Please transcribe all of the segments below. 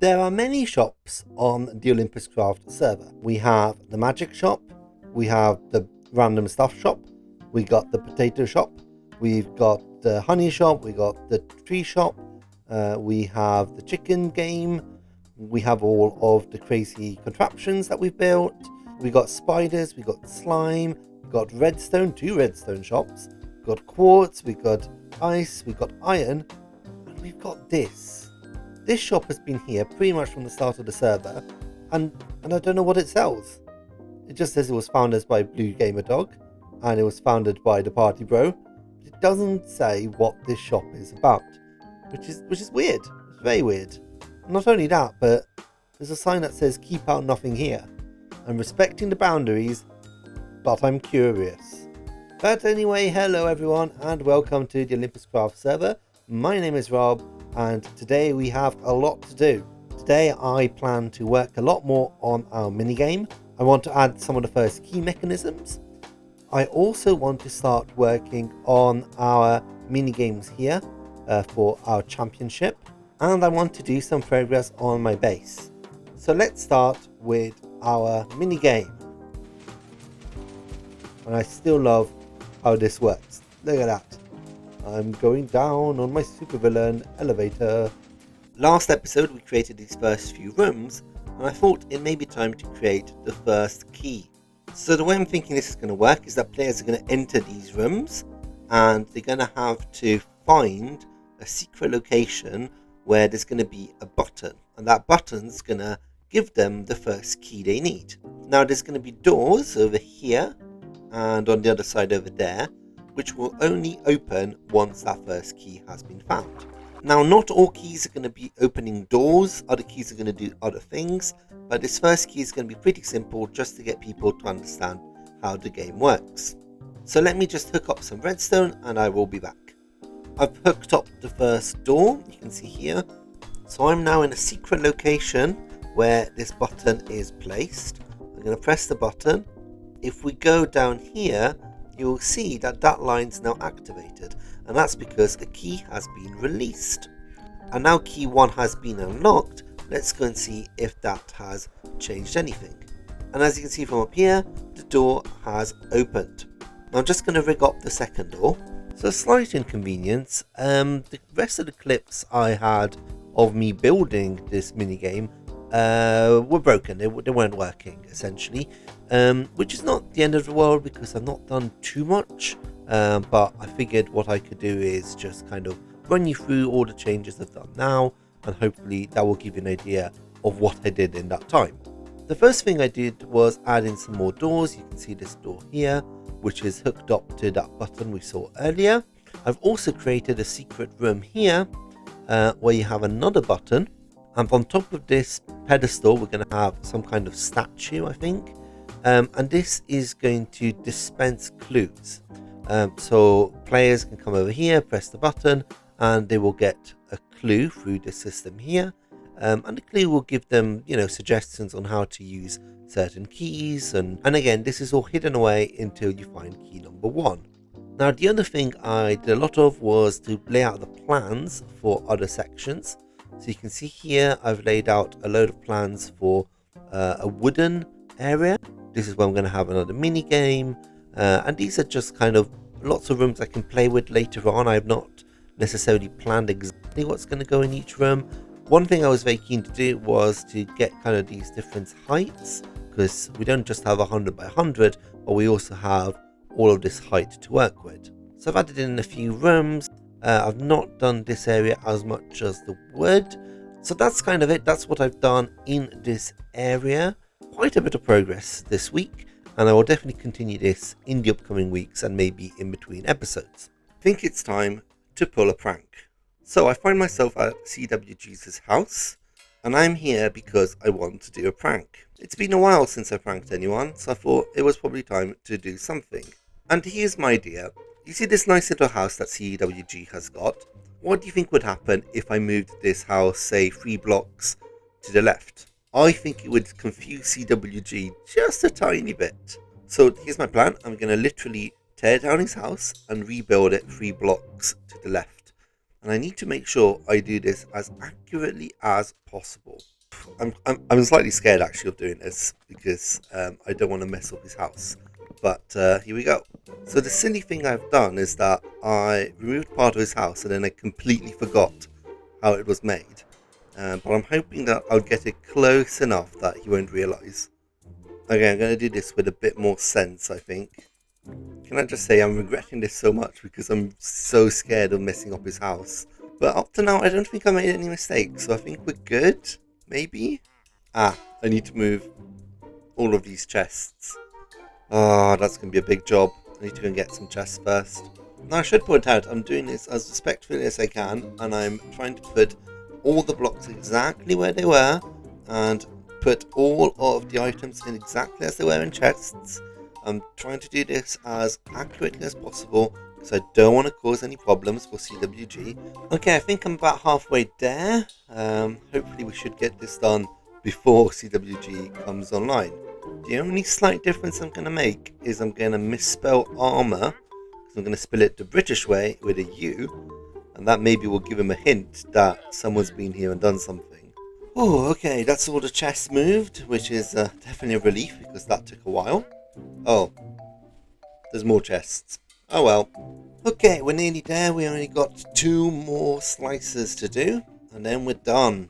There are many shops on the Olympuscraft server. We have the magic shop, we have the random stuff shop, we got the potato shop, we've got the honey shop, we got the tree shop, we have the chicken game, we have all of the crazy contraptions that we've built, we got spiders, we got slime, we got redstone, 2 redstone shops, we got quartz, we got ice, we got iron, and we've got this. This shop has been here pretty much from the start of the server, and I don't know what it sells. It just says it was founded by Blue Gamer Dog, and it was founded by the Party Bro. It doesn't say what this shop is about, which is weird. It's very weird. Not only that, but there's a sign that says "Keep out nothing here." I'm respecting the boundaries, but I'm curious. But anyway, hello everyone, and welcome to the Olympuscraft server. My name is Rob, and today we have a lot to do. Today I plan to work a lot more on our minigame. I want to add some of the first key mechanisms. I also want to start working on our minigames here for our championship, and I want to do some progress on my base. So let's start with our minigame. And I still love how this works. Look at that. I'm going down on my supervillain elevator. Last episode we created these first few rooms, and I thought it may be time to create the first key. So the way I'm thinking this is going to work is that players are going to enter these rooms, and they're going to have to find a secret location where there's going to be a button, and that button's going to give them the first key they need. Now there's going to be doors over here and on the other side over there, which will only open once that first key has been found. Now, not all keys are going to be opening doors, other keys are going to do other things, but this first key is going to be pretty simple just to get people to understand how the game works. So let me just hook up some redstone and I will be back. I've hooked up the first door, you can see here. So I'm now in a secret location where this button is placed. I'm going to press the button. If we go down here, you'll see that that line's now activated, and that's because a key has been released. And now key 1 has been unlocked. Let's go and see if that has changed anything. And as you can see from up here, the door has opened. Now I'm just going to rig up the second door. So slight inconvenience, the rest of the clips I had of me building this minigame were broken. They weren't working essentially, which is not the end of the world because I've not done too much, but I figured what I could do is just kind of run you through all the changes I've done now, and hopefully that will give you an idea of what I did in that time. The first thing I did was add in some more doors. You can see this door here, which is hooked up to that button we saw earlier. I've also created a secret room here where you have another button. And on top of this pedestal, we're going to have some kind of statue, I think. And this is going to dispense clues. So players can come over here, press the button, and they will get a clue through the system here. And the clue will give them, suggestions on how to use certain keys. And again, this is all hidden away until you find key number 1. Now, the other thing I did a lot of was to lay out the plans for other sections. So you can see here, I've laid out a load of plans for a wooden area. This is where I'm going to have another mini game. And these are just kind of lots of rooms I can play with later on. I've not necessarily planned exactly what's going to go in each room. One thing I was very keen to do was to get kind of these different heights, because we don't just have 100 by 100, but we also have all of this height to work with. So I've added in a few rooms. I've not done this area as much as the wood. So that's kind of it. That's what I've done in this area. Quite a bit of progress this week, and I will definitely continue this in the upcoming weeks and maybe in between episodes. I think it's time to pull a prank. So I find myself at CWG's house, and I'm here because I want to do a prank. It's been a while since I pranked anyone, so I thought it was probably time to do something. And here's my idea. You see this nice little house that CWG has got? What do you think would happen if I moved this house, say, 3 blocks to the left? I think it would confuse CWG just a tiny bit. So here's my plan. I'm going to literally tear down his house and rebuild it 3 blocks to the left. And I need to make sure I do this as accurately as possible. I'm slightly scared actually of doing this because I don't want to mess up his house. But here we go. So the silly thing I've done is that I removed part of his house and then I completely forgot how it was made. But I'm hoping that I'll get it close enough that he won't realise. Okay, I'm going to do this with a bit more sense, I think. Can I just say I'm regretting this so much because I'm so scared of messing up his house. But up to now, I don't think I made any mistakes, so I think we're good, maybe? I need to move all of these chests. That's going to be a big job. I need to go and get some chests first. Now, I should point out, I'm doing this as respectfully as I can, and I'm trying to put all the blocks exactly where they were, and put all of the items in exactly as they were in chests. I'm trying to do this as accurately as possible, because I don't want to cause any problems for CWG. Okay, I think I'm about halfway there. Hopefully we should get this done before CWG comes online. The only slight difference I'm going to make is I'm going to misspell armour, because I'm going to spell it the British way with a U, and that maybe will give him a hint that someone's been here and done something. Oh, okay, that's all the chests moved, which is definitely a relief, because that took a while. Oh, there's more chests. Oh well. Okay, we're nearly there. We only got 2 more slices to do, and then we're done.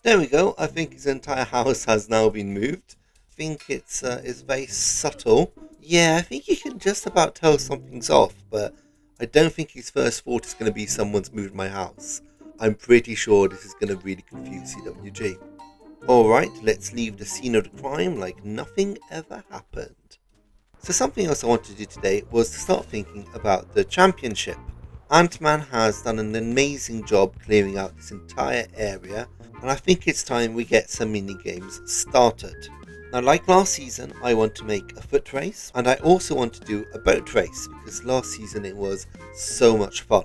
There we go. I think his entire house has now been moved. I think it's very subtle. Yeah, I think you can just about tell something's off, but I don't think his first thought is going to be someone's moved my house. I'm pretty sure this is going to really confuse CWG. Alright, let's leave the scene of the crime like nothing ever happened. So something else I wanted to do today was to start thinking about the championship. Ant-Man has done an amazing job clearing out this entire area, and I think it's time we get some mini-games started. Now, like last season, I want to make a foot race, and I also want to do a boat race, because last season it was so much fun.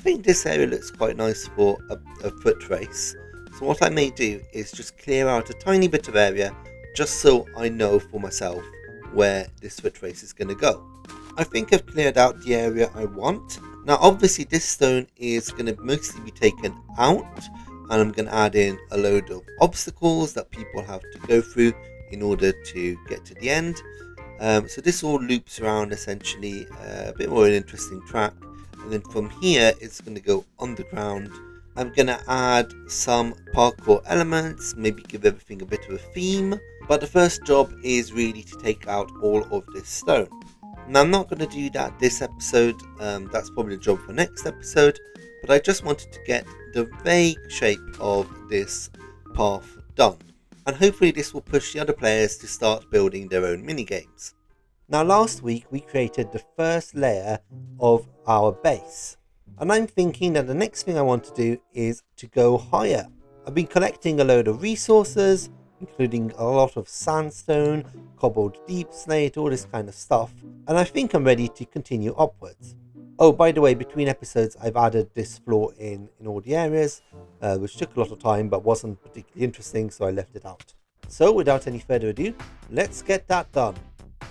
I think this area looks quite nice for a foot race, so what I may do is just clear out a tiny bit of area, just so I know for myself where this foot race is going to go. I think I've cleared out the area I want. Now obviously this stone is going to mostly be taken out, and I'm going to add in a load of obstacles that people have to go through in order to get to the end. So this all loops around essentially, a bit more an interesting track, and then from here it's going to go underground. I'm going to add some parkour elements, maybe give everything a bit of a theme, but the first job is really to take out all of this stone. Now I'm not going to do that this episode, that's probably a job for next episode, but I just wanted to get the vague shape of this path done. And hopefully this will push the other players to start building their own minigames. Now last week we created the first layer of our base. And I'm thinking that the next thing I want to do is to go higher. I've been collecting a load of resources, including a lot of sandstone, cobbled deep slate, all this kind of stuff. And I think I'm ready to continue upwards. Oh, by the way, between episodes I've added this floor in all the areas, which took a lot of time but wasn't particularly interesting, so I left it out. So without any further ado, let's get that done.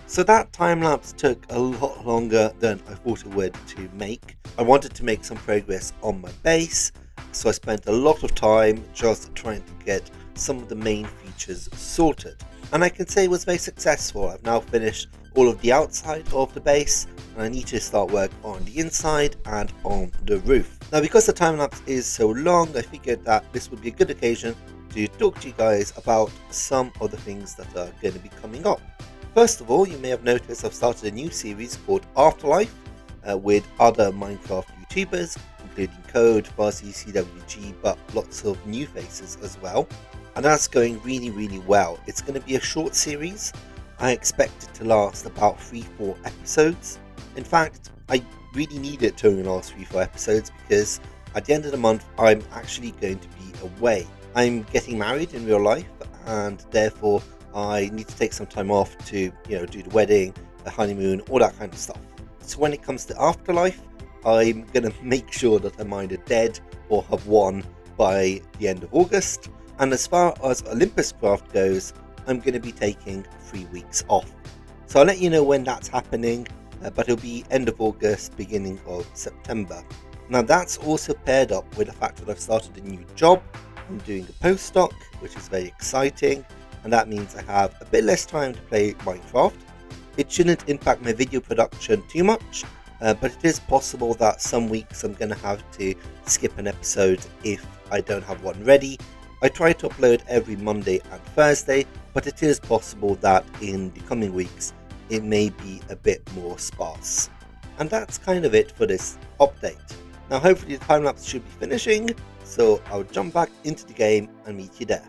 So that time lapse took a lot longer than I thought it would to make. I wanted to make some progress on my base, so I spent a lot of time just trying to get some of the main features sorted. And I can say it was very successful. I've now finished all of the outside of the base, and I need to start work on the inside and on the roof. Now because the time lapse is so long, I figured that this would be a good occasion to talk to you guys about some of the things that are going to be coming up. First of all, you may have noticed I've started a new series called Afterlife with other Minecraft YouTubers, including Code, Fuzzy, CWG, but lots of new faces as well. And that's going really, really well. It's going to be a short series. I expect it to last about 3-4 episodes. In fact, I really need it to only last 3-4 episodes because at the end of the month, I'm actually going to be away. I'm getting married in real life, and therefore I need to take some time off to, do the wedding, the honeymoon, all that kind of stuff. So when it comes to Afterlife, I'm going to make sure that I'm either dead or have won by the end of August. And as far as Olympuscraft goes, I'm going to be taking 3 weeks off. So I'll let you know when that's happening, but it'll be end of August, beginning of September. Now that's also paired up with the fact that I've started a new job, I'm doing a postdoc, which is very exciting, and that means I have a bit less time to play Minecraft. It shouldn't impact my video production too much, but it is possible that some weeks I'm going to have to skip an episode if I don't have one ready. I try to upload every Monday and Thursday, but it is possible that in the coming weeks it may be a bit more sparse. And that's kind of it for this update. Now hopefully the time-lapse should be finishing, so I'll jump back into the game and meet you there.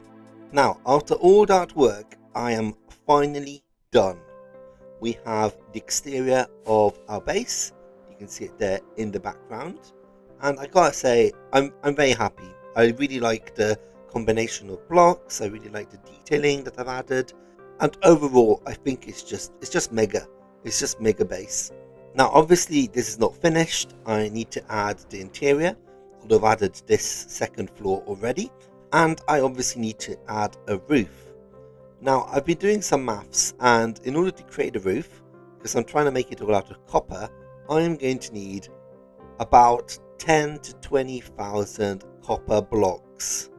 Now, after all that work, I am finally done. We have the exterior of our base. You can see it there in the background. And I gotta say, I'm very happy. I really like the combination of blocks. I really like the detailing that I've added. And overall, I think it's just mega. It's just mega base. Now, obviously, this is not finished. I need to add the interior. Although I've added this second floor already. And I obviously need to add a roof. Now, I've been doing some maths, and in order to create a roof, because I'm trying to make it all out of copper, I am going to need about 10 to 20,000 copper blocks,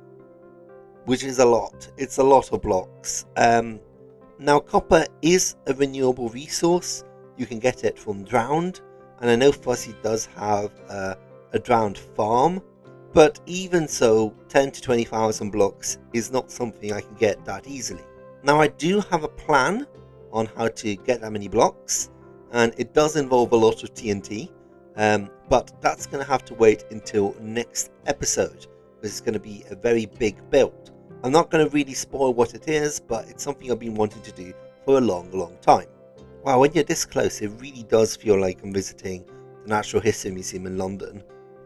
which is a lot. It's a lot of blocks. Now, copper is a renewable resource. You can get it from Drowned, and I know Fuzzy does have a Drowned farm, but even so, 10 to 20,000 blocks is not something I can get that easily. Now, I do have a plan on how to get that many blocks, and it does involve a lot of TNT, but that's going to have to wait until next episode, because it's going to be a very big build. I'm not going to really spoil what it is, but it's something I've been wanting to do for a long time. Wow, when you're this close, it really does feel like I'm visiting the Natural History Museum in London.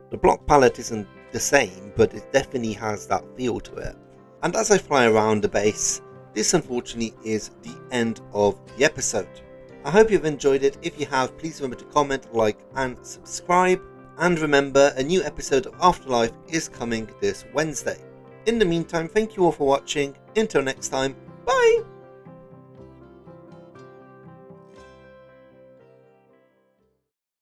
The block palette isn't the same, but it definitely has that feel to it. And as I fly around the base, this unfortunately is the end of the episode. I hope you've enjoyed it. If you have, please remember to comment, like and subscribe. And remember, a new episode of Afterlife is coming this Wednesday. In the meantime, thank you all for watching. Until next time, bye!